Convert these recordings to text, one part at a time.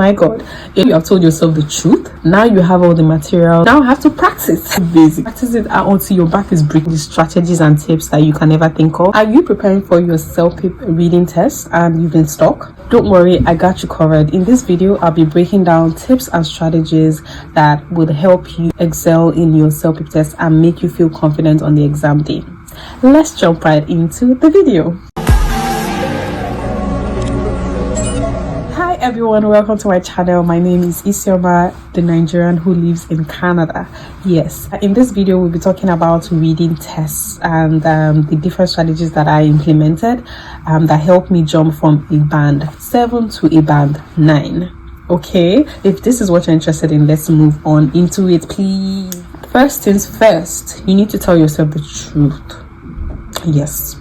My God, if you have told yourself the truth, now you have all the material. Now you have to practice. Basic. Practice it until your back is breaking. The strategies and tips that you can never think of. Are you preparing for your CELPIP reading test and you've been stuck? Don't worry, I got you covered. In this video, I'll be breaking down tips and strategies that would help you excel in your CELPIP test and make you feel confident on the exam day. Let's jump right into the video. Hi everyone, welcome to my channel. My name is Isioma, the Nigerian who lives in Canada. Yes, in this video we'll be talking about reading tests and the different strategies that I implemented that helped me jump from a band 7 to a band 9. Okay, if this is what you're interested in, let's move on into it, please. First things first, you need to tell yourself the truth. Yes,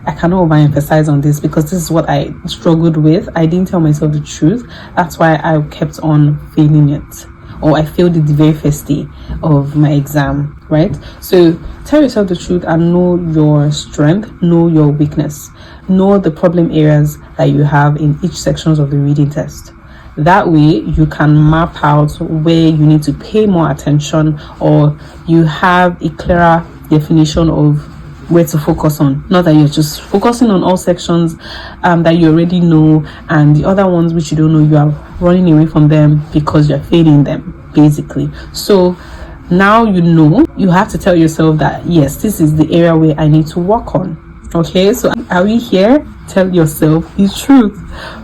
I cannot overemphasize on this because this is what I struggled with. I didn't tell myself the truth. That's why I kept on failing it, or I failed it the very first day of my exam, right? So tell yourself the truth and know your strength, know your weakness, know the problem areas that you have in each sections of the reading test. That way you can map out where you need to pay more attention, or you have a clearer definition of where to focus on. Not that you're just focusing on all sections that you already know, and the other ones which you don't know, you are running away from them because you're failing them, basically. So now you know, you have to tell yourself that yes, this is the area where I need to work on. Okay, so are we here? Tell yourself the truth.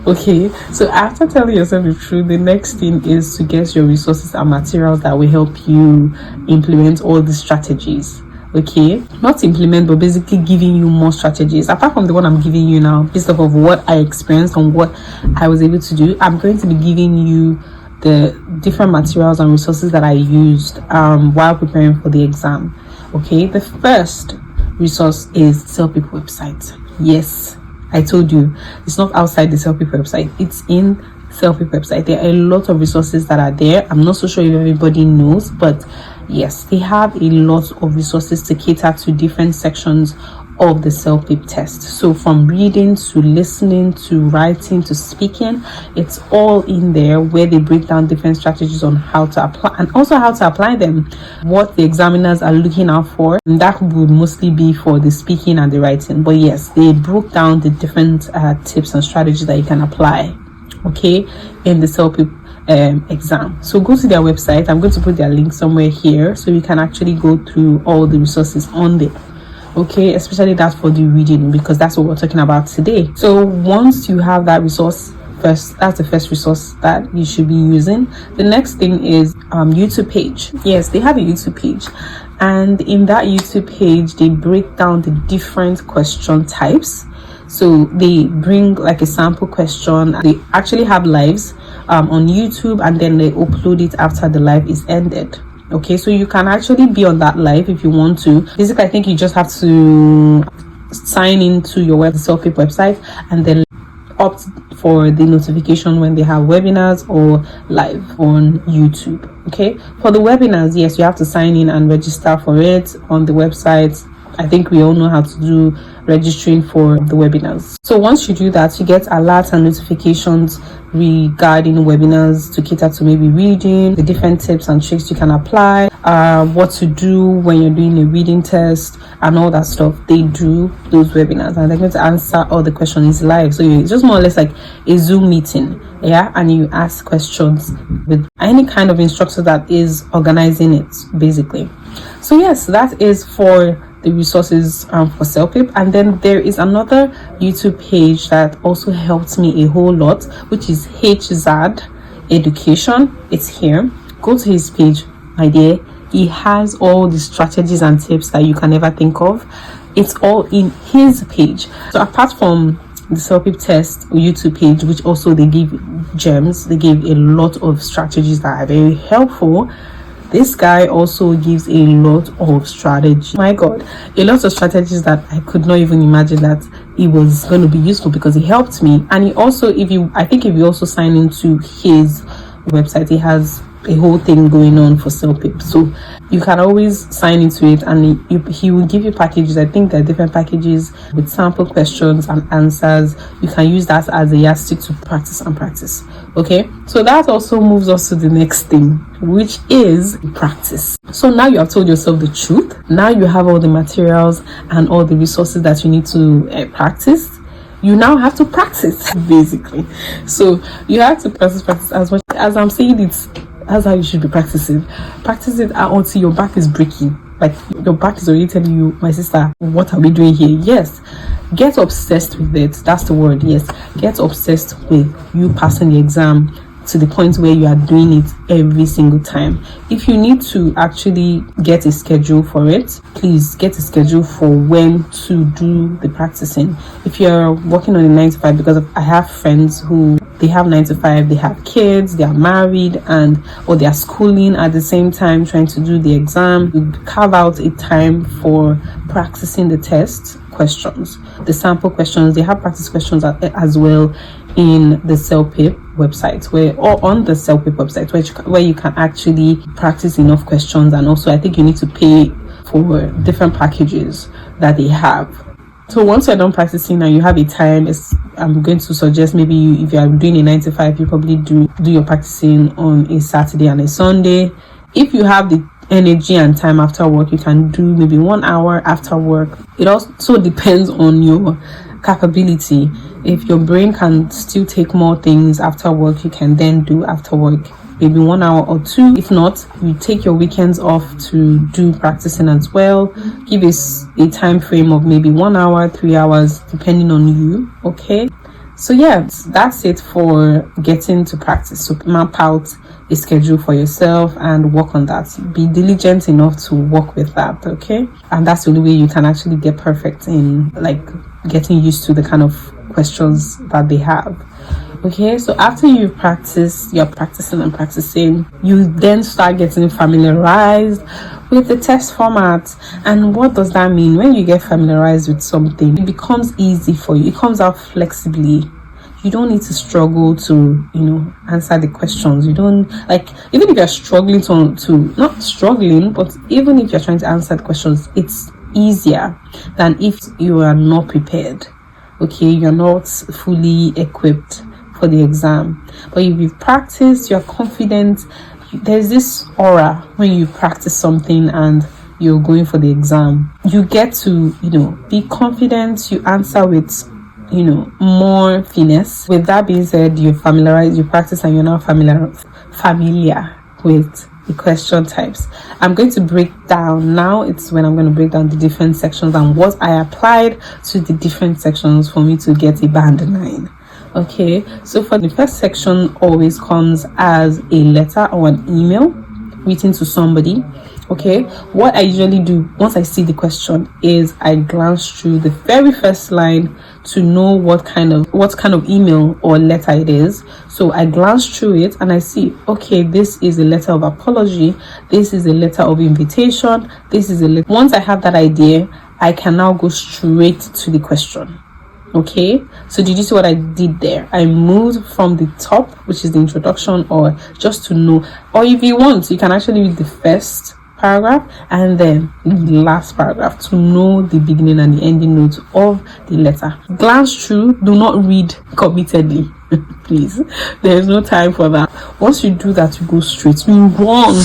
Okay, so after telling yourself the truth, the next thing is to get your resources and materials that will help you implement all these strategies. Okay, not implement, but basically giving you more strategies apart from the one I'm giving you now, based off of what I experienced and what I was able to do. I'm going to be giving you the different materials and resources that I used while preparing for the exam. Okay, the first resource is CELPIP website. Yes, I told you, it's not outside the CELPIP website, it's in CELPIP website. There are a lot of resources that are there. I'm not so sure if everybody knows, but yes, they have a lot of resources to cater to different sections of the CELPIP test. So from reading to listening to writing to speaking, it's all in there, where they break down different strategies on how to apply and also how to apply them, what the examiners are looking out for. And that would mostly be for the speaking and the writing, but yes, they broke down the different tips and strategies that you can apply, okay, in the CELPIP exam. So go to their website. I'm going to put their link somewhere here so you can actually go through all the resources on there. Okay, especially that for the reading, because that's what we're talking about today. So once you have that resource first, that's the first resource that you should be using. The next thing is YouTube page. Yes, they have a YouTube page, and in that YouTube page they break down the different question types. So they bring like a sample question. They actually have lives on YouTube, and then they upload it after the live is ended. Okay, so you can actually be on that live if you want to. Basically, I think you just have to sign into your CELPIP website and then opt for the notification when they have webinars or live on YouTube. Okay, for the webinars, yes, you have to sign in and register for it on the website. I think we all know how to do registering for the webinars. So once you do that, you get alerts and notifications regarding webinars to cater to maybe reading, the different tips and tricks you can apply, what to do when you're doing a reading test and all that stuff. They do those webinars and they're going to answer all the questions live. So it's just more or less like a Zoom meeting, yeah, and you ask questions with any kind of instructor that is organizing it, basically. So yes, that is for the resources for CELPIP. And then there is another YouTube page that also helped me a whole lot, which is HZAD Education. It's here. Go to his page, my dear. He has all the strategies and tips that you can ever think of. It's all in his page. So apart from the CELPIP test YouTube page, which also they give gems, they give a lot of strategies that are very helpful. This guy also gives a lot of strategy. My God, a lot of strategies that I could not even imagine that it was going to be useful, because it helped me. And he also, I think if you also sign into his website, it has a whole thing going on for CELPIP, so you can always sign into it, and he will give you packages. I think there are different packages with sample questions and answers. You can use that as a yardstick to practice. Okay, so that also moves us to the next thing, which is practice. So now you have told yourself the truth. Now you have all the materials and all the resources that you need to practice. You now have to practice, basically. So you have to practice as much as I'm saying it. That's how you should be practicing. Practice it until your back is breaking. Like your back is already telling you, my sister, what are we doing here? Yes, get obsessed with it. That's the word. Yes, get obsessed with you passing the exam to the point where you are doing it every single time. If you need to actually get a schedule for it, please get a schedule for when to do the practicing. If you're working on a 9 to 5, because I have friends who they have 9 to 5, they have kids, they are married, or they are schooling at the same time trying to do the exam, you carve out a time for practicing the test questions, the sample questions. They have practice questions as well in the CELPIP website, or on the CELPIP website, where you can actually practice enough questions. And also I think you need to pay for different packages that they have. So once you're done practicing and you have a time, I'm going to suggest maybe if you are doing a 9 to 5, you probably do your practicing on a Saturday and a Sunday. If you have the energy and time after work, you can do maybe 1 hour after work. It also depends on your capability. If your brain can still take more things after work, you can then do after work maybe 1 hour or 2. If not, you take your weekends off to do practicing as well. Give us a time frame of maybe 1 hour, 3 hours, depending on you. Okay, so yeah, that's it for getting to practice. So map out a schedule for yourself and work on that. Be diligent enough to work with that. Okay, and that's the only way you can actually get perfect in like getting used to the kind of questions that they have. Okay, so after you've practiced, you're practicing, you then start getting familiarized with the test format. And what does that mean? When you get familiarized with something, it becomes easy for you. It comes out flexibly. You don't need to struggle to, answer the questions. You don't, like, even if you're struggling not struggling, but even if you're trying to answer the questions, it's easier than if you are not prepared. Okay, you're not fully equipped for the exam. But if you've practiced, you're confident. There's this aura when you practice something and you're going for the exam. You get to, be confident. You answer with, more finesse. With that being said, you practice, and you're now familiar with the question types. I'm going to break down now. It's when I'm going to break down the different sections and what I applied to the different sections for me to get a band 9. Okay, so for the first section, always comes as a letter or an email written to somebody. Okay, what I usually do once I see the question is I glance through the very first line to know what kind of email or letter it is. So I glance through it and I see, okay, this is a letter of apology, this is a letter of invitation, this is a letter. Once I have that idea, I can now go straight to the question. Okay, so did you see what I did there? I moved from the top, which is the introduction, or just to know, or if you want, you can actually read the first paragraph and then the last paragraph to know the beginning and the ending note of the letter. Glance through, do not read committedly. Please, there is no time for that. Once you do that, you go straight, you run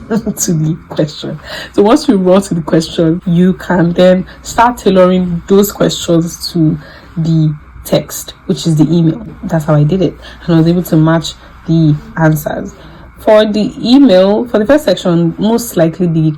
to the question. So once you run to the question, you can then start tailoring those questions to the text, which is the email. That's how I did it, and I was able to match the answers. For the email, for the first section, most likely the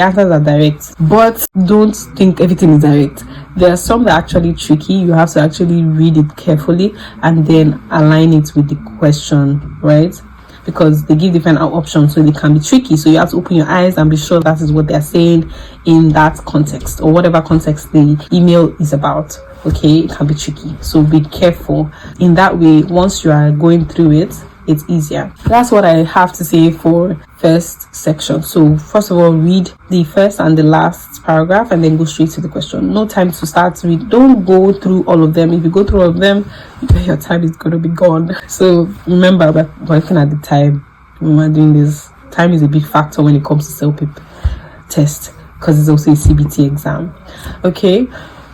answers are direct, but don't think everything is direct. There are some that are actually tricky. You have to actually read it carefully and then align it with the question, right? Because they give different options, so they can be tricky. So you have to open your eyes and be sure that is what they're saying in that context, or whatever context the email is about. Okay, it can be tricky, so be careful. In that way, once you are going through it, it's easier. That's what I have to say for first section. So first of all, read the first and the last paragraph and then go straight to the question. No time to start to read. Don't go through all of them. If you go through all of them, your time is going to be gone. So remember, we're working at the time when we're doing this. Time is a big factor when it comes to CELPIP test, because it's also a CBT exam. Okay,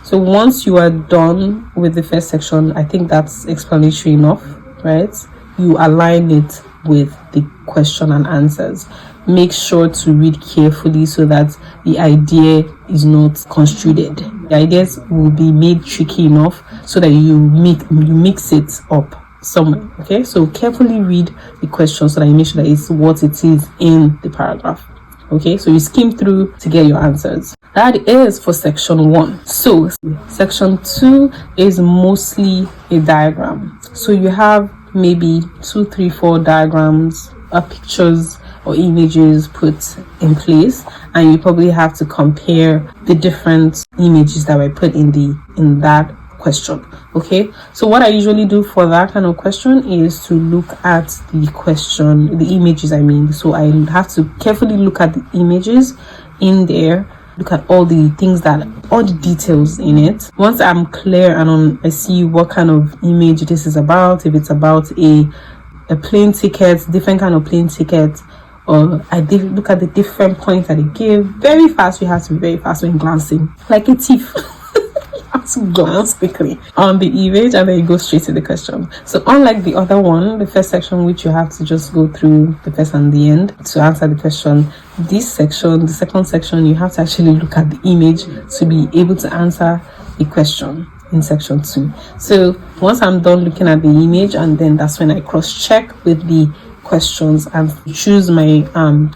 so once you are done with the first section, I think that's explanatory enough, right? You align it with the question and answers. Make sure to read carefully so that the idea is not construed. The ideas will be made tricky enough so that you mix it up somewhere. Okay, so carefully read the question so that you make sure that it's what it is in the paragraph. Okay, so you skim through to get your answers. That is for section 1. So section 2 is mostly a diagram. So you have maybe 2, 3, 4 diagrams or pictures or images put in place, and you probably have to compare the different images that were put in that question. Okay, so what I usually do for that kind of question is to look at the question, the images I mean. So I have to carefully look at the images in there, look at all the things all the details in it. Once I'm clear and I see what kind of image this is about, if it's about a plane ticket, different kind of plane ticket, or I did look at the different points that they give. Very fast, you have to be very fast when glancing, like a thief. To glance quickly on the image and then you go straight to the question. So unlike the other one, the first section, which you have to just go through the first and the end to answer the question, this section, the second section, you have to actually look at the image to be able to answer the question in section 2. So once I'm done looking at the image, and then that's when I cross-check with the questions and choose my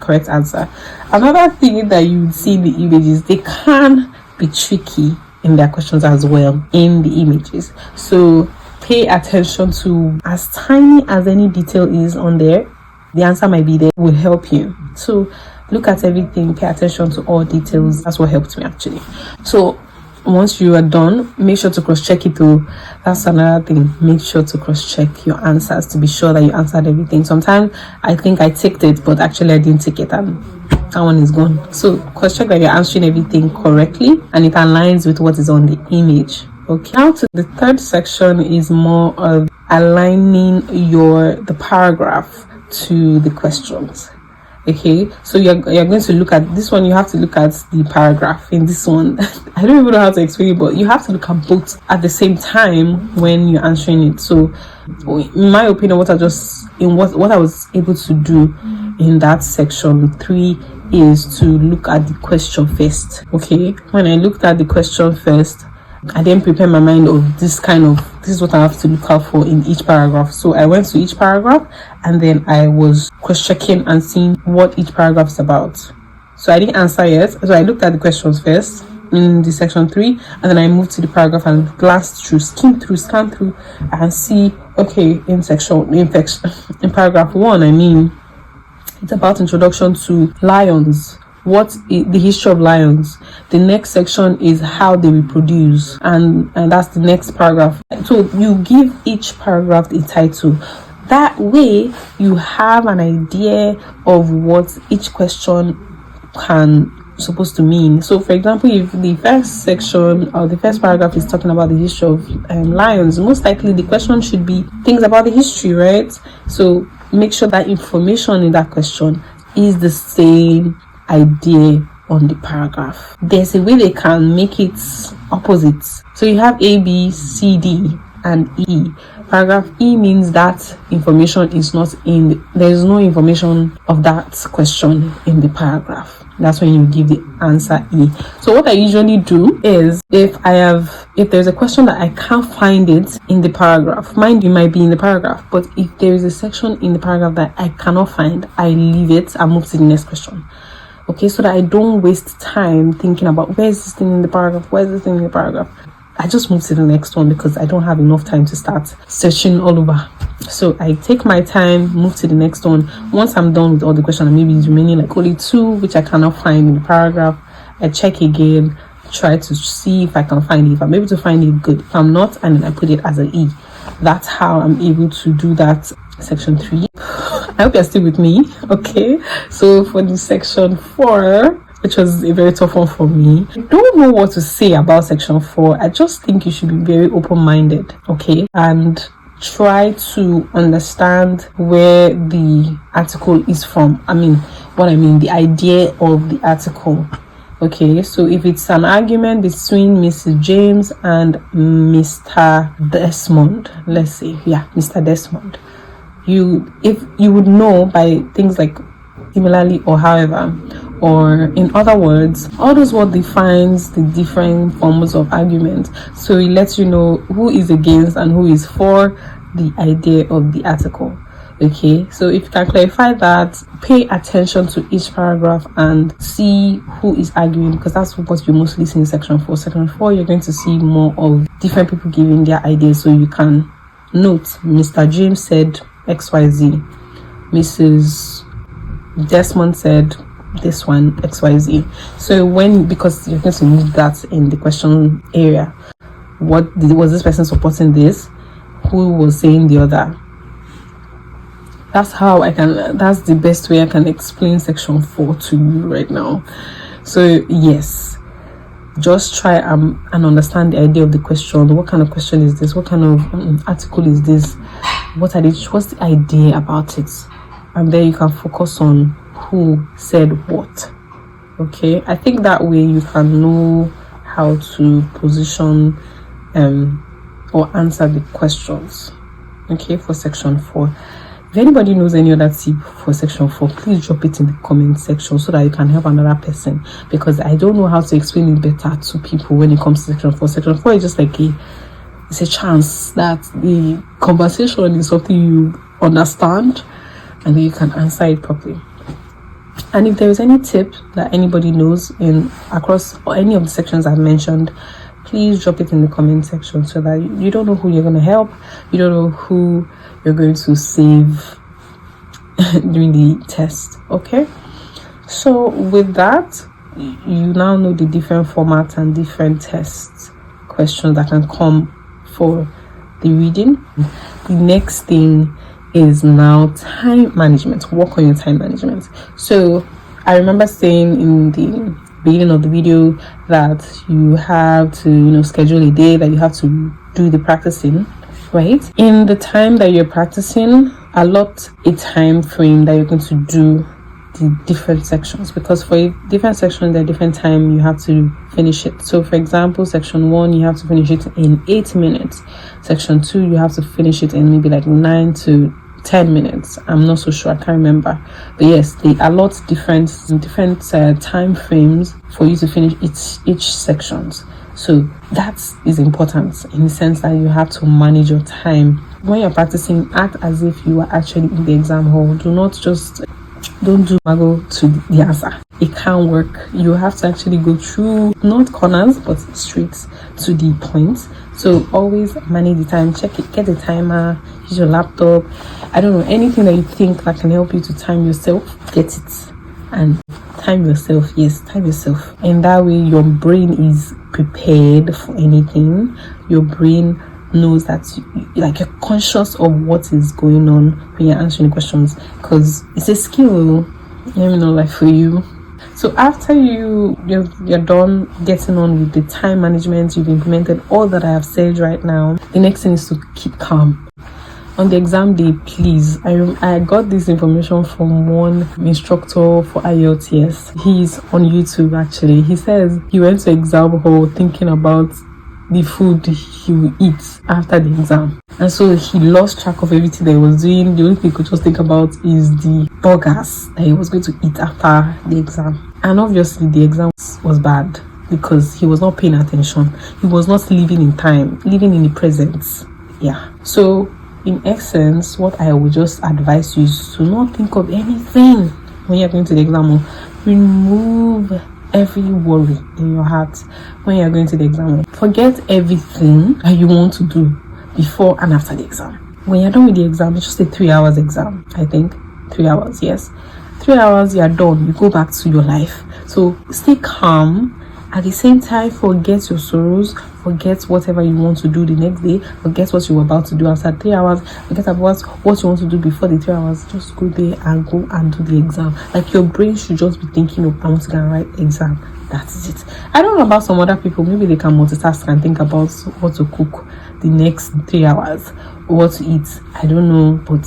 correct answer. Another thing that you would see in the images, they can be tricky in their questions as well in the images. So pay attention to as tiny as any detail is on there. The answer might be there, will help you. So look at everything, pay attention to all details. That's what helped me actually. So once you are done, make sure to cross-check it too. That's another thing. Make sure to cross-check your answers to be sure that you answered everything. Sometimes I think I ticked it, but actually I didn't tick it, and that one is gone. So cross-check that you're answering everything correctly and it aligns with what is on the image. Okay, now to the third section is more of aligning the paragraph to the questions. Okay, so you're going to look at this one. You have to look at the paragraph in this one. I don't even know how to explain it, but you have to look at both at the same time when you're answering it. So in my opinion, what I was able to do in that section 3 is to look at the question first. Okay, when I looked at the question first, I then prepare my mind of this is what I have to look out for in each paragraph. So I went to each paragraph and then I was cross-checking and seeing what each paragraph is about. So I didn't answer yet, so I looked at the questions first in the section 3, and then I moved to the paragraph and glanced through, scan through and see, okay, in paragraph 1, I mean, it's about introduction to lions. What's the history of lions? The next section is how they reproduce, and that's the next paragraph. So you give each paragraph a title. That way you have an idea of what each question supposed to mean. So for example, if the first section or the first paragraph is talking about the history of lions, most likely the question should be things about the history, right? So make sure that information in that question is the same idea on the paragraph. There's a way they can make it opposite. So you have A, B, C, D and E. Paragraph E means that information is not there's no information of that question in the paragraph. That's when you give the answer E. So what I usually do is if there's a question that I can't find it in the paragraph, mind you, might be in the paragraph, but if there is a section in the paragraph that I cannot find, I leave it and move to the next question. Okay, so that I don't waste time thinking about where's this thing in the paragraph. I just move to the next one because I don't have enough time to start searching all over. So I take my time, move to the next one. Once I'm done with all the questions, maybe it's remaining like only 2 which I cannot find in the paragraph, I check again, try to see if I can find it. If I'm able to find it, good. If I'm not, and then I put it as an E. That's how I'm able to do that section 3. I hope you're still with me. Okay, so for the section 4, which was a very tough one for me, I don't know what to say about section 4. I just think you should be very open-minded, okay, and try to understand where the article is from. The idea of the article. Okay, so if it's an argument between Mrs. James and Mr. Desmond, let's say, Mr. Desmond, you would know by things like similarly or however, or in other words, all those what defines the different forms of argument. So it lets you know who is against and who is for the idea of the article. Okay, so if you can clarify that, pay attention to each paragraph and see who is arguing, because that's what you mostly see in section 4. Section 4, you're going to see more of different people giving their ideas, so you can note Mr. James said XYZ, Mrs. Desmond said this one XYZ. So because you're going to need that in the question area, was this person supporting this, who was saying the other. That's the best way I can explain section 4 to you right now. So yes, just try and understand the idea of the question. What kind of question is this? What kind of article is this? What's the idea about it? And then you can focus on who said what. Okay, I think that way you can know how to position or answer the questions. Okay, for section 4. If anybody knows any other tip for section 4, please drop it in the comment section so that you can help another person, because I don't know how to explain it better to people when it comes to section 4. Section 4 is just like it's a chance that the conversation is something you understand and then you can answer it properly. And if there is any tip that anybody knows across any of the sections I've mentioned, please drop it in the comment section so that you don't know who you're going to help, you don't know who you're going to save during the test. Okay, so with that, you now know the different formats and different test questions that can come for the reading. The next thing is now time management. Work on your time management. So I remember saying in the beginning of the video that you have to schedule a day that you have to do the practicing, right? In the time that you're practicing, allot a time frame that you're going to do the different sections, because for a different section there are different time you have to finish it. So for example, section 1 you have to finish it in 8 minutes, section 2 you have to finish it in maybe like 9 to 10 minutes. I'm not so sure, I can't remember, but yes, they allot different time frames for you to finish each sections. So that is important in the sense that you have to manage your time. When you're practicing, act as if you are actually in the exam hall. Don't do mago to the answer. It can't work. You have to actually go through, not corners, but straight to the point. So always manage the time. Check it, get a timer, use your laptop. I don't know, anything that you think that can help you to time yourself, get it. And time yourself. Yes, time yourself. And that way your brain is prepared for anything. Your brain knows that you're conscious of what is going on when you're answering questions, because it's a skill. Let me know, like, for you. So after you're done getting on with the time management, you've implemented all that I have said right now, the next thing is to keep calm. On the exam day, please, I got this information from one instructor for IELTS. He's on YouTube actually. He says he went to exam hall thinking about the food he will eat after the exam, and so he lost track of everything that he was doing. The only thing he could just think about is the burgers that he was going to eat after the exam. And obviously the exam was bad because he was not paying attention. He was not living in time, living in the present. Yeah, so in essence, what I would just advise you is to not think of anything when you're going to the exam. Remove every worry in your heart when you're going to the exam. Forget everything that you want to do before and after the exam. When you're done with the exam, it's just a 3 hours exam. I think 3 hours. Yes, 3 hours, you're done. You go back to your life. So stay calm At the same time, forget your sorrows, forget whatever you want to do the next day, forget what you were about to do after 3 hours, forget about what you want to do before the 3 hours. Just go there and go and do the exam. Like, your brain should just be thinking of, I want to go and write exam. That's it. I don't know about some other people, maybe they can multitask and think about what to cook the next 3 hours or what to eat. I don't know, but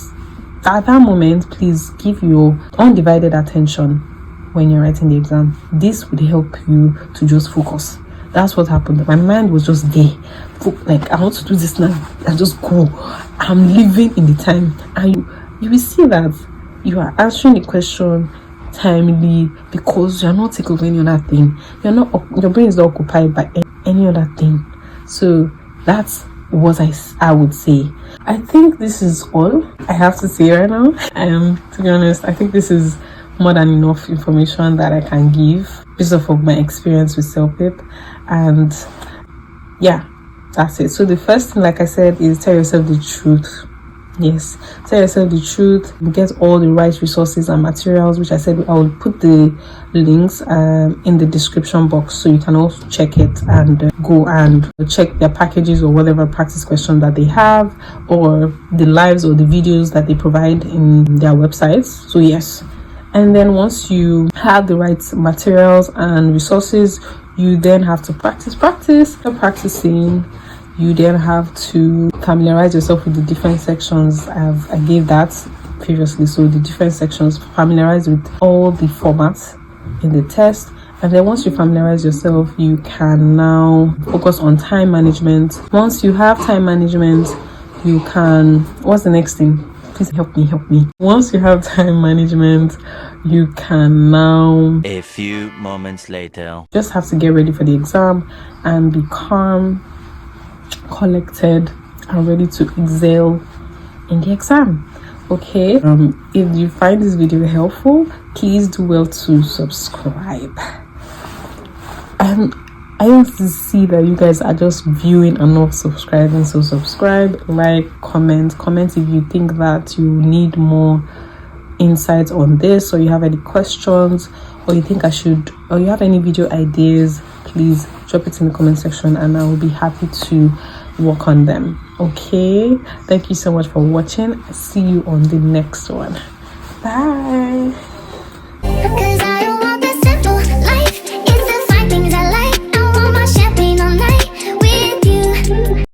at that moment, please give your undivided attention when you're writing the exam. This would help you to just focus. That's what happened. My mind was just there, like, I want to do this now and just go. I'm living in the time, and you will see that you are answering the question timely because you're not taking any other thing. Your brain is not occupied by any other thing. So that's what I would say. I think this is all I have to say right now. To be honest, I think this is more than enough information that I can give based off of my experience with CELPIP. And yeah, that's it. So the first thing, like I said, is tell yourself the truth. Yes, tell yourself the truth. Get all the right resources and materials, which I said I will put the links in the description box, so you can also check it and go and check their packages or whatever practice question that they have, or the lives or the videos that they provide in their websites. So yes. And then once you have the right materials and resources, you then have to practice. You're practicing. You then have to familiarize yourself with the different sections. I gave that previously. So the different sections, familiarize with all the formats in the test. And then once you familiarize yourself, you can now focus on time management. Once you have time management, you can, what's the next thing? Please help me. Once you have time management, you can now, a few moments later, just have to get ready for the exam and be calm, collected, and ready to excel in the exam. Okay, if you find this video helpful, please do well to subscribe. I want to see that you guys are just viewing and not subscribing. So subscribe, like, comment if you think that you need more insights on this, or you have any questions, or you think I should, or you have any video ideas, please drop it in the comment section and I will be happy to work on them. Okay, thank you so much for watching. See you on the next one. Bye.